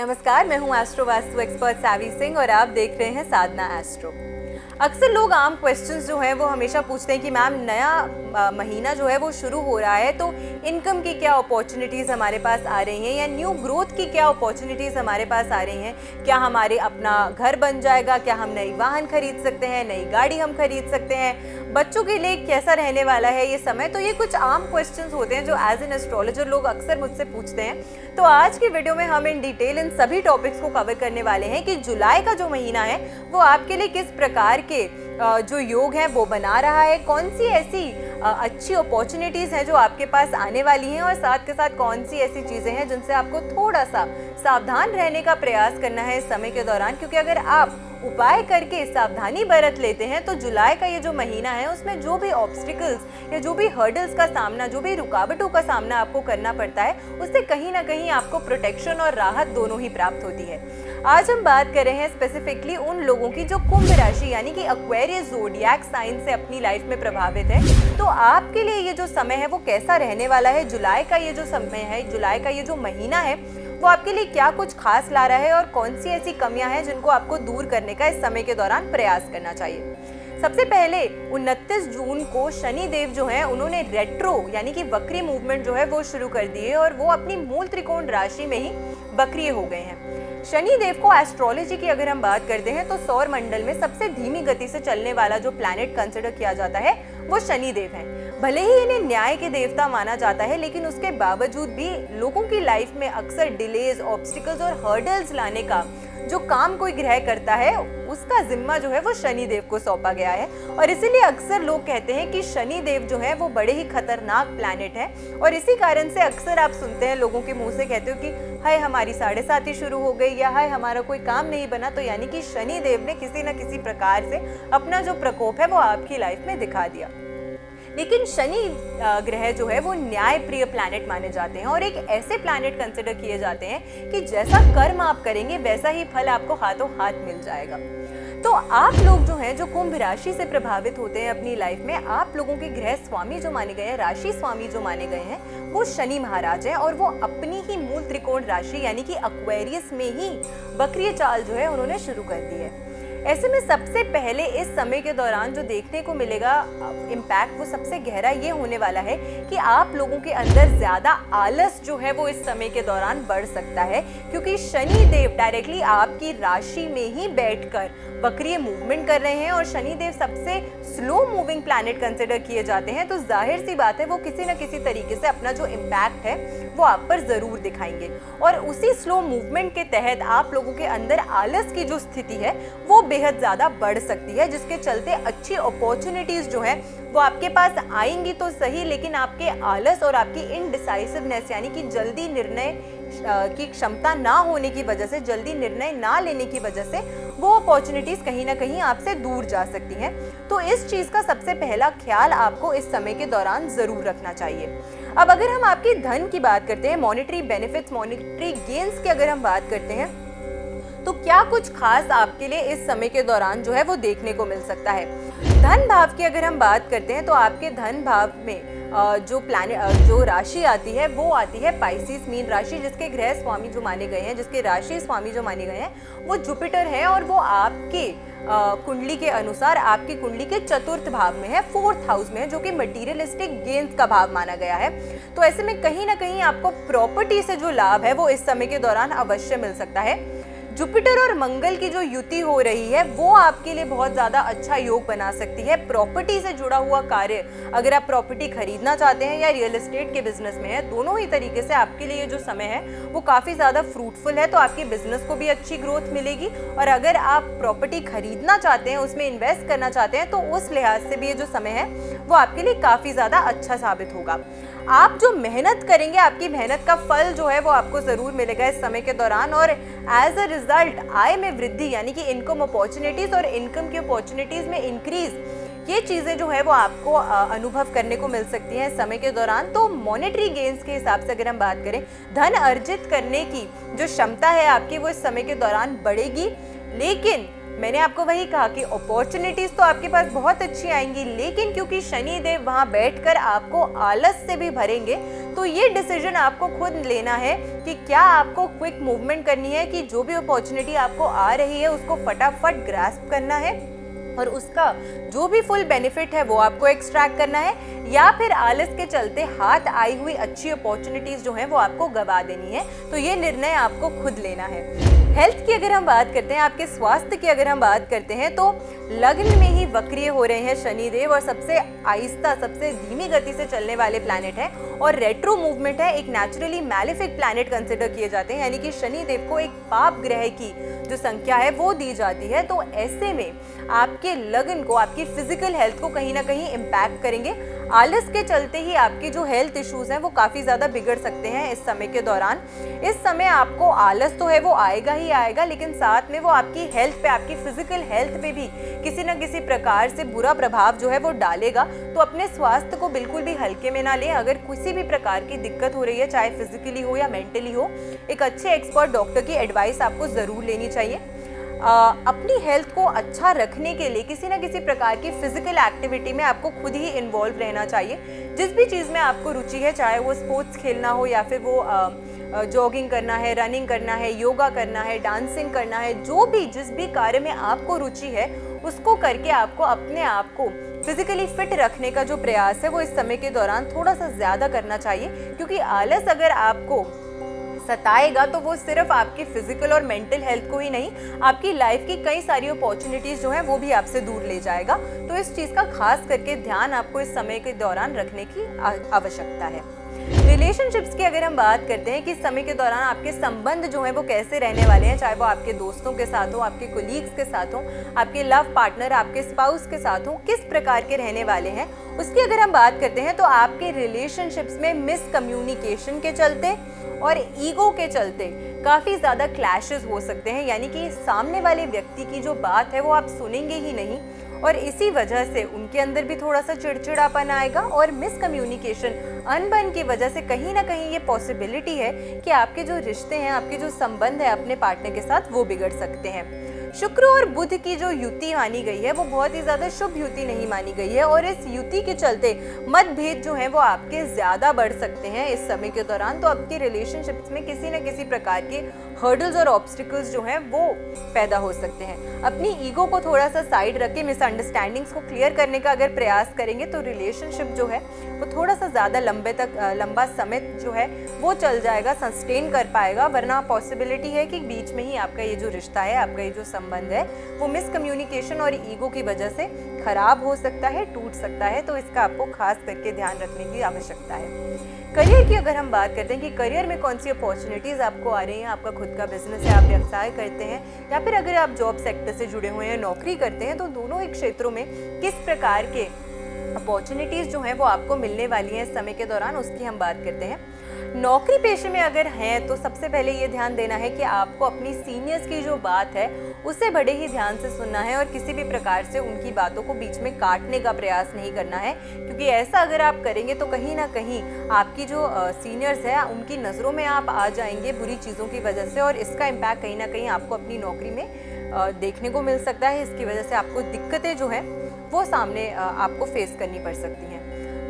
नमस्कार, मैं हूं एस्ट्रो वास्तु एक्सपर्ट सावी सिंह और आप देख रहे हैं साधना एस्ट्रो। अक्सर लोग आम क्वेश्चंस जो हैं वो हमेशा पूछते हैं कि मैम नया महीना जो है वो शुरू हो रहा है तो इनकम की क्या अपॉर्चुनिटीज़ हमारे पास आ रही हैं या न्यू ग्रोथ की क्या अपॉर्चुनिटीज़ हमारे पास आ रही हैं। क्या हमारे अपना घर बन जाएगा, क्या हम नई वाहन खरीद सकते हैं, नई गाड़ी हम खरीद सकते हैं, बच्चों के लिए कैसा रहने वाला है ये समय। तो ये कुछ आम क्वेश्चंस होते हैं जो एज एन एस्ट्रोलॉजर लोग अक्सर मुझसे पूछते हैं। तो आज की वीडियो में हम इन डिटेल इन सभी टॉपिक्स को कवर करने वाले हैं कि जुलाई का जो महीना है वो आपके लिए किस प्रकार के जो योग हैं वो बना रहा है, कौन सी ऐसी अच्छी अपॉर्चुनिटीज़ हैं जो आपके पास आने वाली हैं और साथ के साथ कौन सी ऐसी चीज़ें हैं जिनसे आपको थोड़ा सा सावधान रहने का प्रयास करना है इस समय के दौरान। क्योंकि अगर आप उपाय करके सावधानी बरत लेते हैं तो जुलाई का ये जो महीना है उसमें जो भी ऑब्स्टिकल्स या जो भी हर्डल्स का सामना, जो भी रुकावटों का सामना आपको करना पड़ता है उससे कहीं ना कहीं आपको प्रोटेक्शन और राहत दोनों ही प्राप्त होती है। आज हम बात कर रहे हैं स्पेसिफिकली उन लोगों की जो कुंभ राशि यानी कि एक्वेरियस ज़ोडिएक साइन से अपनी लाइफ में प्रभावित है। तो आपके लिए ये जो समय है वो कैसा रहने वाला है, जुलाई का ये जो समय है, जुलाई का ये जो महीना है वो आपके लिए क्या कुछ खास ला रहा है और कौन सी ऐसी कमियां हैं जिनको आपको दूर करने का इस समय के दौरान प्रयास करना चाहिए। सबसे पहले 29 जून को शनि देव जो हैं उन्होंने रेट्रो यानी कि वक्री मूवमेंट जो है वो शुरू कर दी है और वो अपनी मूल त्रिकोण राशि में ही वक्रीय हो गए हैं। शनि देव को एस्ट्रोलॉजी की अगर हम बात करते हैं तो सौर मंडल में सबसे धीमी गति से चलने वाला जो प्लैनेट कंसिडर किया जाता है वो शनि देव हैं। भले ही इन्हें न्याय के देवता माना जाता है लेकिन उसके बावजूद भी लोगों की लाइफ में अक्सर डिलेज, ऑब्स्टिकल्स और हर्डल्स लाने का जो काम कोई ग्रह करता है उसका जिम्मा जो है वो शनि देव को सौंपा गया है। और इसीलिए अक्सर लोग कहते हैं कि शनि देव जो है वो बड़े ही खतरनाक प्लैनेट है और इसी कारण से अक्सर आप सुनते हैं लोगों के मुंह से कहते हो कि हाय हमारी 7.5 शुरू हो गई या हाय हमारा कोई काम नहीं बना। तो यानी कि शनि देव ने किसी न किसी प्रकार से अपना जो प्रकोप है वो आपकी लाइफ में दिखा दिया। लेकिन शनि ग्रह जो है वो न्याय प्रिय प्लैनेट माने जाते हैं और एक ऐसे प्लैनेट कंसिडर किए जाते हैं कि जैसा कर्म आप करेंगे वैसा ही फल आपको हाथों हाथ मिल जाएगा। तो आप लोग जो हैं जो कुंभ राशि से प्रभावित होते हैं अपनी लाइफ में, आप लोगों के ग्रह स्वामी जो माने गए हैं, राशि स्वामी जो माने गए हैं वो शनि महाराज हैं और वो अपनी ही मूल त्रिकोण राशि यानी कि एक्वेरियस में ही वक्रीय चाल जो है उन्होंने शुरू कर दी है। ऐसे में सबसे पहले इस समय के दौरान जो देखने को मिलेगा इम्पैक्ट वो सबसे गहरा ये होने वाला है कि आप लोगों के अंदर ज़्यादा आलस जो है वो इस समय के दौरान बढ़ सकता है। क्योंकि शनि देव डायरेक्टली आपकी राशि में ही बैठकर वक्रीय मूवमेंट कर रहे हैं और शनि देव सबसे स्लो मूविंग प्लैनेट कंसिडर किए जाते हैं। तो जाहिर सी बात है वो किसी न किसी तरीके से अपना जो इम्पैक्ट है वो आप पर ज़रूर दिखाएंगे और उसी स्लो मूवमेंट के तहत आप लोगों के अंदर आलस की जो स्थिति है वो बेहद ज़्यादा बढ़ सकती है, जिसके चलते अच्छी अपॉर्चुनिटीज़ जो है वो आपके पास आएंगी तो सही, लेकिन आपके आलस और आपकी इनडिसाइसिवनेस यानी कि जल्दी निर्णय की क्षमता ना होने की वजह से, जल्दी निर्णय ना लेने की वजह से वो अपॉर्चुनिटीज़ कहीं ना कहीं आपसे दूर जा सकती हैं। तो इस चीज़ का सबसे पहला ख्याल आपको इस समय के दौरान ज़रूर रखना चाहिए। अब अगर हम आपकी धन की बात करते हैं, मॉनेटरी बेनिफिट्स, मॉनेटरी गेन्स की अगर हम बात करते हैं तो क्या कुछ खास आपके लिए इस समय के दौरान जो है वो देखने को मिल सकता है। धन भाव की अगर हम बात करते हैं तो आपके धन भाव में जो राशि आती है वो आती है पाइसिस मीन राशि, जिसके ग्रह स्वामी जो माने गए हैं, जिसके राशि स्वामी जो माने गए हैं वो जुपिटर है और वो आपके कुंडली के अनुसार आपकी कुंडली के चतुर्थ भाव में है, 4th हाउस में है, जो कि मटीरियलिस्टिक गेन्स का भाव माना गया है। तो ऐसे में कहीं ना कहीं आपको प्रॉपर्टी से जो लाभ है वो इस समय के दौरान अवश्य मिल सकता है। जुपिटर और मंगल की जो युति हो रही है वो आपके लिए बहुत ज़्यादा अच्छा योग बना सकती है। प्रॉपर्टी से जुड़ा हुआ कार्य, अगर आप प्रॉपर्टी खरीदना चाहते हैं या रियल एस्टेट के बिजनेस में है, दोनों ही तरीके से आपके लिए ये जो समय है वो काफ़ी ज़्यादा फ्रूटफुल है। तो आपकी बिजनेस को भी अच्छी ग्रोथ मिलेगी और अगर आप प्रॉपर्टी खरीदना चाहते हैं, उसमें इन्वेस्ट करना चाहते हैं तो उस लिहाज से भी ये जो समय है वो आपके लिए काफ़ी ज़्यादा अच्छा साबित होगा। आप जो मेहनत करेंगे आपकी मेहनत का फल जो है वो आपको ज़रूर मिलेगा इस समय के दौरान और एज अ रिजल्ट आय में वृद्धि यानी कि इनकम अपॉर्चुनिटीज़ और इनकम की अपॉर्चुनिटीज़ में इंक्रीज, ये चीज़ें जो है वो आपको अनुभव करने को मिल सकती हैं इस समय के दौरान। तो मॉनेटरी गेन्स के हिसाब से अगर हम बात करें, धन अर्जित करने की जो क्षमता है आपकी वो इस समय के दौरान बढ़ेगी। लेकिन मैंने आपको वही कहा कि अपॉर्चुनिटीज तो आपके पास बहुत अच्छी आएंगी, लेकिन क्योंकि शनि देव वहां बैठकर आपको आलस से भी भरेंगे तो ये डिसीजन आपको खुद लेना है कि क्या आपको क्विक मूवमेंट करनी है, कि जो भी अपॉर्चुनिटी आपको आ रही है उसको फटाफट ग्रास्प करना है और उसका जो भी फुल बेनिफिट है वो आपको एक्सट्रैक्ट करना है, या फिर आलस के चलते हाथ आई हुई अच्छी अपॉर्चुनिटीज जो हैं वो आपको गवा देनी है। तो ये निर्णय आपको खुद लेना है। हेल्थ की अगर हम बात करते हैं, आपके स्वास्थ्य की अगर हम बात करते हैं, तो लग्न में ही वक्रीय हो रहे हैं शनिदेव, और सबसे आहिस्ता सबसे धीमी गति से चलने वाले प्लैनेट है, और रेट्रो मूवमेंट है, एक नेचुरली मैलेफिक प्लैनेट कंसिडर किए जाते हैं, यानी कि शनिदेव को एक पाप ग्रह की जो संख्या है वो दी जाती है। तो ऐसे में आपके लग्न को, आपकी फिजिकल हेल्थ को कहीं ना कहीं इम्पैक्ट करेंगे। आलस के चलते ही आपके जो हेल्थ इश्यूज हैं वो काफ़ी ज़्यादा बिगड़ सकते हैं इस समय के दौरान। इस समय आपको आलस तो है वो आएगा ही आएगा, लेकिन साथ में वो आपकी हेल्थ पे, आपकी फिजिकल हेल्थ पे भी किसी न किसी प्रकार से बुरा प्रभाव जो है वो डालेगा। तो अपने स्वास्थ्य को बिल्कुल भी हल्के में ना लें। अगर किसी भी प्रकार की दिक्कत हो रही है, चाहे फिजिकली हो या मेंटली हो, एक अच्छे एक्सपर्ट डॉक्टर की एडवाइस आपको ज़रूर लेनी चाहिए। अपनी हेल्थ को अच्छा रखने के लिए किसी न किसी प्रकार की फिजिकल एक्टिविटी में आपको खुद ही इन्वॉल्व रहना चाहिए। जिस भी चीज़ में आपको रुचि है, चाहे वो स्पोर्ट्स खेलना हो या फिर वो जॉगिंग करना है, रनिंग करना है, योगा करना है, डांसिंग करना है, जो भी जिस भी कार्य में आपको रुचि है उसको करके आपको अपने आप को फिजिकली फिट रखने का जो प्रयास है वो इस समय के दौरान थोड़ा सा ज़्यादा करना चाहिए। क्योंकि आलस अगर आपको सताएगा तो वो सिर्फ आपकी फिजिकल और मेंटल हेल्थ को ही नहीं, आपकी लाइफ की कई सारी अपॉर्चुनिटीज जो हैं वो भी आपसे दूर ले जाएगा। तो इस चीज़ का खास करके ध्यान आपको इस समय के दौरान रखने की आवश्यकता है। रिलेशनशिप्स की अगर हम बात करते हैं कि समय के दौरान आपके संबंध जो हैं वो कैसे रहने वाले हैं, चाहे वो आपके दोस्तों के साथ हो, आपके कोलीग्स के साथ हो, आपके लव पार्टनर, आपके स्पाउस के साथ हो, किस प्रकार के रहने वाले हैं उसकी अगर हम बात करते हैं, तो आपके रिलेशनशिप्स में मिसकम्युनिकेशन के चलते और ईगो के चलते काफ़ी ज़्यादा क्लैशेस हो सकते हैं। यानी कि सामने वाले व्यक्ति की जो बात है वो आप सुनेंगे ही नहीं, और इसी वजह से उनके अंदर भी थोड़ा सा चिड़चिड़ापन आएगा, और मिसकम्युनिकेशन, अनबन की वजह से कहीं ना कहीं ये पॉसिबिलिटी है कि आपके जो रिश्ते हैं, आपके जो संबंध है अपने पार्टनर के साथ, वो बिगड़ सकते हैं। शुक्र और बुध की जो युति मानी गई है वो बहुत ही ज़्यादा शुभ युति नहीं मानी गई है, और इस युति के चलते मतभेद जो हैं वो आपके ज़्यादा बढ़ सकते हैं इस समय के दौरान। तो आपके रिलेशनशिप्स में किसी न किसी प्रकार के हर्डल्स और ऑब्स्टिकल्स जो हैं वो पैदा हो सकते हैं। अपनी ईगो को थोड़ा सा साइड रख के मिसअंडरस्टैंडिंग्स को क्लियर करने का अगर प्रयास करेंगे तो रिलेशनशिप जो है वो थोड़ा सा ज़्यादा लंबा समय जो है वो चल जाएगा, सस्टेन कर पाएगा। वरना पॉसिबिलिटी है कि बीच में ही आपका ये जो रिश्ता है, आपका ये जो संबंध है, वो मिसकम्युनिकेशन और ईगो की वजह से खराब हो सकता है, टूट सकता है। तो इसका आपको खास करके ध्यान रखने की आवश्यकता है। करियर की अगर हम बात करते हैं कि करियर में कौन सी अपॉर्चुनिटीज़ आपको आ रही हैं, आपका खुद का बिजनेस है, आप व्यवसाय करते हैं, या फिर अगर आप जॉब सेक्टर से जुड़े हुए हैं, नौकरी करते हैं, तो दोनों ही क्षेत्रों में किस प्रकार के अपॉर्चुनिटीज़ जो हैं वो आपको मिलने वाली हैं इस समय के दौरान, उसकी हम बात करते हैं। नौकरी पेशे में अगर हैं तो सबसे पहले ये ध्यान देना है कि आपको अपनी सीनियर्स की जो बात है उसे बड़े ही ध्यान से सुनना है, और किसी भी प्रकार से उनकी बातों को बीच में काटने का प्रयास नहीं करना है। क्योंकि ऐसा अगर आप करेंगे तो कहीं ना कहीं आपकी जो सीनियर्स है उनकी नज़रों में आप आ जाएंगे बुरी चीज़ों की वजह से, और इसका इम्पैक्ट कहीं ना कहीं आपको अपनी नौकरी में देखने को मिल सकता है। इसकी वजह से आपको दिक्कतें जो हैं वो सामने आपको फेस करनी पड़ सकती हैं।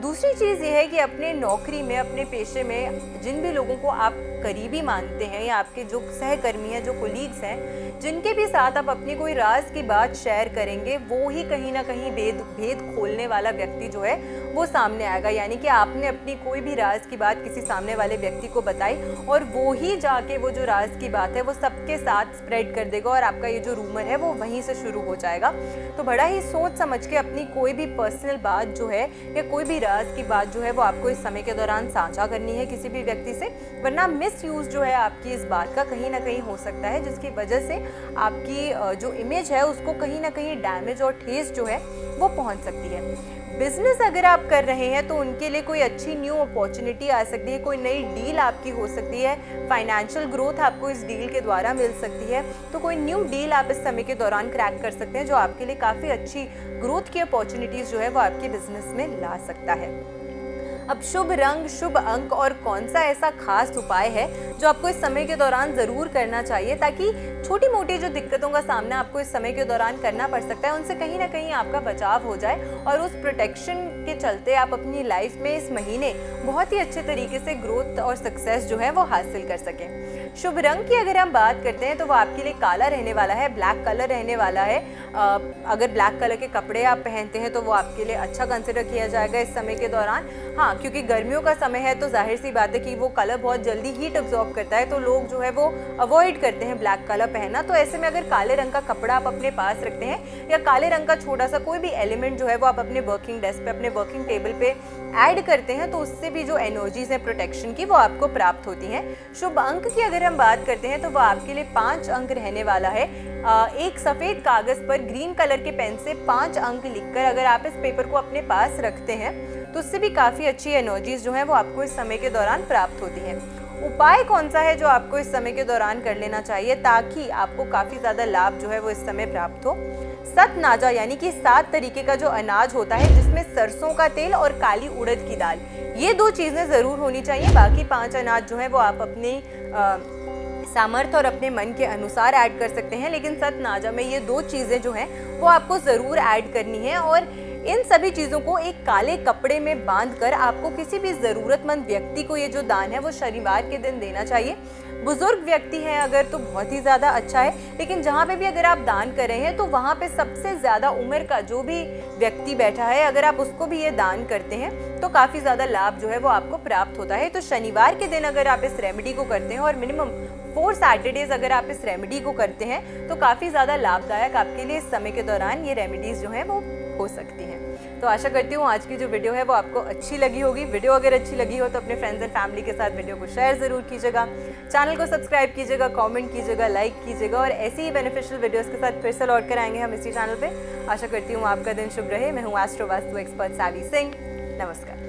दूसरी चीज़ ये है कि अपने नौकरी में, अपने पेशे में जिन भी लोगों को आप करीबी मानते हैं, या आपके जो सहकर्मी हैं, जो कोलीग्स हैं, जिनके भी साथ आप अपनी कोई राज की बात शेयर करेंगे, वो ही कहीं ना कहीं भेद खोलने वाला व्यक्ति जो है वो सामने आएगा। यानी कि आपने अपनी कोई भी राज की बात किसी सामने वाले व्यक्ति को बताई, और वो ही जाके वो जो राज की बात है वो सबके साथ स्प्रेड कर देगा, और आपका ये जो रूमर है वो वहीं से शुरू हो जाएगा। तो बड़ा ही सोच समझ के अपनी कोई भी पर्सनल बात जो है, या कोई भी राज की बात जो है वो आपको इस समय के दौरान साझा करनी है किसी भी व्यक्ति से, वरना मिसयूज जो है आपकी इस बात का कहीं ना कहीं हो सकता है, जिसकी वजह से आपकी जो इमेज है उसको कहीं ना कहीं डैमेज और ठेस जो है वो पहुंच सकती है। बिजनेस अगर आप कर रहे हैं तो उनके लिए कोई अच्छी न्यू अपॉर्चुनिटी आ सकती है, कोई नई डील आपकी हो सकती है, फाइनेंशियल ग्रोथ आपको इस डील के द्वारा मिल सकती है। तो कोई न्यू डील आप इस समय के दौरान क्रैक कर सकते हैं, जो आपके लिए काफ़ी अच्छी ग्रोथ की अपॉर्चुनिटीज़ जो है वो आपके बिजनेस में ला सकता है। अब शुभ रंग, शुभ अंक और कौन सा ऐसा खास उपाय है जो आपको इस समय के दौरान ज़रूर करना चाहिए, ताकि छोटी मोटी जो दिक्कतों का सामना आपको इस समय के दौरान करना पड़ सकता है उनसे कहीं ना कहीं आपका बचाव हो जाए, और उस प्रोटेक्शन के चलते आप अपनी लाइफ में इस महीने बहुत ही अच्छे तरीके से ग्रोथ और सक्सेस जो है वो हासिल कर सकें। शुभ रंग की अगर हम बात करते हैं तो वो आपके लिए काला रहने वाला है, ब्लैक कलर रहने वाला है। अगर ब्लैक कलर के कपड़े आप पहनते हैं तो वो आपके लिए अच्छा कंसिडर किया जाएगा इस समय के दौरान। हाँ, क्योंकि गर्मियों का समय है तो जाहिर सी बात है कि वो कलर बहुत जल्दी हीट अब्जॉर्ब करता है, तो लोग जो है वो अवॉइड करते हैं ब्लैक कलर पहनना। तो ऐसे में अगर काले रंग का कपड़ा आप अपने पास रखते हैं या काले रंग का छोटा सा कोई भी एलिमेंट जो है वो आप अपने वर्किंग डेस्क पे, अपने वर्किंग टेबल पे ऐड करते हैं तो उससे भी जो एनर्जीज है प्रोटेक्शन की वो आपको प्राप्त होती हैं। शुभ अंक की अगर हम बात करते हैं तो वो आपके लिए 5 अंक रहने वाला है। एक सफ़ेद कागज़ पर ग्रीन कलर के पेन से 5 अंक लिखकर अगर आप इस पेपर को अपने पास रखते हैं तो उससे भी काफ़ी अच्छी एनर्जीज जो है वो आपको इस समय के दौरान प्राप्त होती हैं। उपाय कौन सा है जो आपको इस समय के दौरान कर लेना चाहिए ताकि आपको काफ़ी ज़्यादा लाभ जो है वो इस समय प्राप्त हो? सतनाजा यानी कि 7 तरीके का जो अनाज होता है जिसमें सरसों का तेल और काली उड़द की दाल, ये 2 चीज़ें ज़रूर होनी चाहिए। बाकी 5 अनाज जो है वो आप अपनी सामर्थ्य और अपने मन के अनुसार ऐड कर सकते हैं, लेकिन सतनाजा में ये 2 चीज़ें जो हैं वो आपको ज़रूर ऐड करनी है। और इन सभी चीज़ों को एक काले कपड़े में बांधकर आपको किसी भी ज़रूरतमंद व्यक्ति को ये जो दान है वो शनिवार के दिन देना चाहिए। बुजुर्ग व्यक्ति हैं अगर तो बहुत ही ज़्यादा अच्छा है, लेकिन जहाँ पे भी अगर आप दान कर रहे हैं तो वहाँ पे सबसे ज़्यादा उम्र का जो भी व्यक्ति बैठा है अगर आप उसको भी ये दान करते हैं तो काफ़ी ज़्यादा लाभ जो है वो आपको प्राप्त होता है। तो शनिवार के दिन अगर आप इस रेमेडी को करते हैं और मिनिमम 4 सैटरडेज अगर आप इस रेमेडी को करते हैं तो काफ़ी ज़्यादा लाभदायक आपके लिए इस समय के दौरान ये रेमेडीज़ जो हैं वो हो सकती हैं। तो आशा करती हूँ आज की जो वीडियो है वो आपको अच्छी लगी होगी। वीडियो अगर अच्छी लगी हो तो अपने फ्रेंड्स एंड फैमिली के साथ वीडियो को शेयर ज़रूर कीजिएगा, चैनल को सब्सक्राइब कीजिएगा, कमेंट कीजिएगा, लाइक कीजिएगा और ऐसी ही बेनिफिशियल वीडियोस के साथ फिर से लौट कर आएंगे हम इसी चैनल पे। आशा करती हूँ आपका दिन शुभ रहे। मैं हूँ एस्ट्रो वास्तु एक्सपर्ट सावी सिंह। नमस्कार।